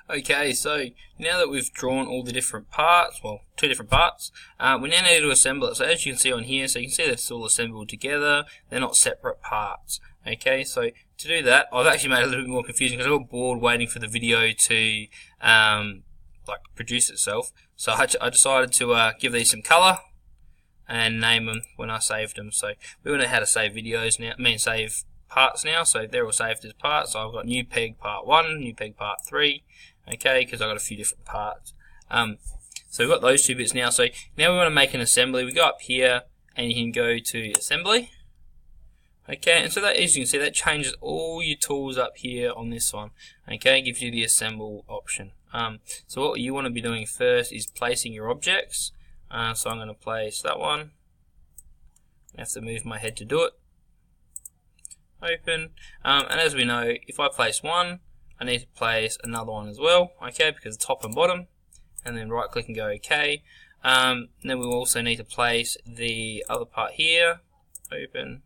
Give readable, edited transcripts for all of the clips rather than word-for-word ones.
Okay, so now that we've drawn all the different parts, well, two different parts, we now need to assemble it. So as you can see on here, so you can see that it's all assembled together. They're not separate parts. Okay, so to do that, I've actually made it a little bit more confusing because I got bored waiting for the video to produce itself. So I decided to give these some color and name them when I saved them. So we all know how to save videos now. Save parts now. So they're all saved as parts. So I've got new peg part 1, new peg part 3. Okay, because I've got a few different parts. So we've got those two bits now. So now we want to make an assembly. We go up here and you can go to assembly. Okay, and so that, as you can see, that changes all your tools up here on this one. Okay, it gives you the assemble option. So what you want to be doing first is placing your objects. So I'm going to place that one. I have to move my head to do it. Open. And as we know, if I place one, I need to place another one as well. Okay, because top and bottom. And then right click and go OK. Then we also need to place the other part here. Open.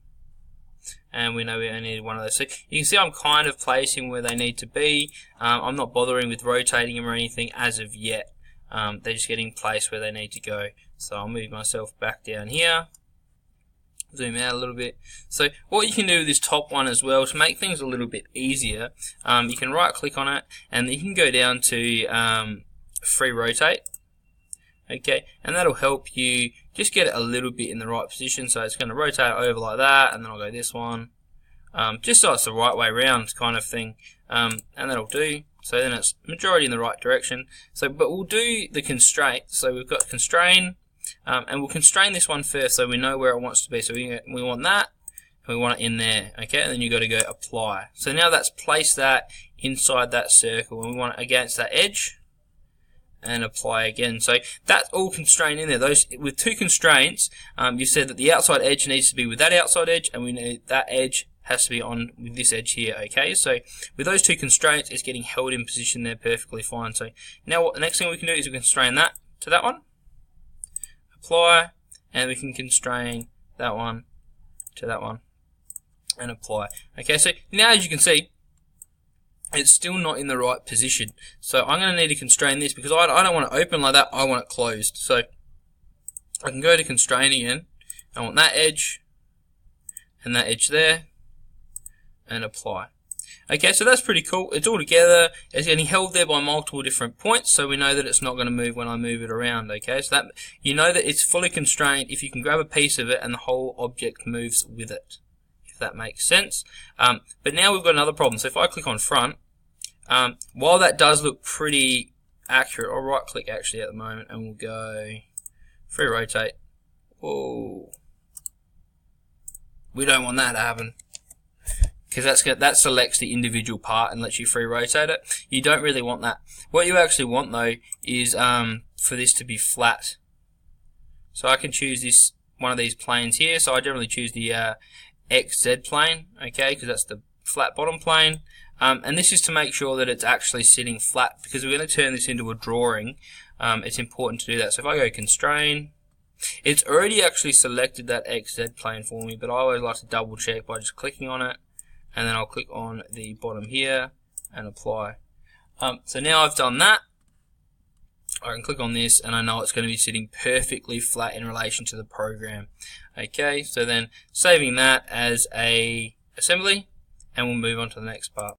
And we know we only need one of those. So you can see I'm kind of placing where they need to be. I'm not bothering with rotating them or anything as of yet. They're just getting placed where they need to go. So I'll move myself back down here. Zoom out a little bit. So what you can do with this top one as well to make things a little bit easier, you can right click on it and you can go down to free rotate. Okay, and that'll help you just get it a little bit in the right position. So it's going to rotate over like that, and then I'll go this one, just so it's the right way around kind of thing, and that'll do. So then it's majority in the right direction. So, but we'll do the constraint. So we've got constrain, and we'll constrain this one first, so we know where it wants to be. So we want that, and we want it in there. Okay, and then you got to go apply. So now that's placed that inside that circle, and we want it against that edge. And apply again. So that's all constrained in there. Those with two constraints, you said that the outside edge needs to be with that outside edge, and we need that edge has to be on with this edge here. Okay, so with those two constraints, it's getting held in position there perfectly fine. So now what the next thing we can do is we can constrain that to that one, apply, and we can constrain that one to that one, and apply. Okay, so now as you can see, it's still not in the right position. So I'm going to need to constrain this because I don't want it open like that, I want it closed. So I can go to constrain again. I want that edge and that edge there, and apply. Okay, so that's pretty cool. It's all together. It's getting held there by multiple different points, so we know that it's not going to move when I move it around. Okay, so that you know that it's fully constrained if you can grab a piece of it and the whole object moves with it. That makes sense. But now we've got another problem. So if I click on front, while that does look pretty accurate, I'll right click actually at the moment and we'll go free rotate. Whoa. We don't want that to happen, because that selects the individual part and lets you free rotate it. You don't really want that. What you actually want though is for this to be flat. So I can choose this one of these planes here. So I generally choose the XZ plane, okay, because that's the flat bottom plane, and this is to make sure that it's actually sitting flat, because we're going to turn this into a drawing. It's important to do that. So if I go constrain, it's already actually selected that XZ plane for me, but I always like to double check by just clicking on it, and then I'll click on the bottom here and apply. So now I've done that, I can click on this and I know it's going to be sitting perfectly flat in relation to the program. Okay, so then saving that as a assembly, and we'll move on to the next part.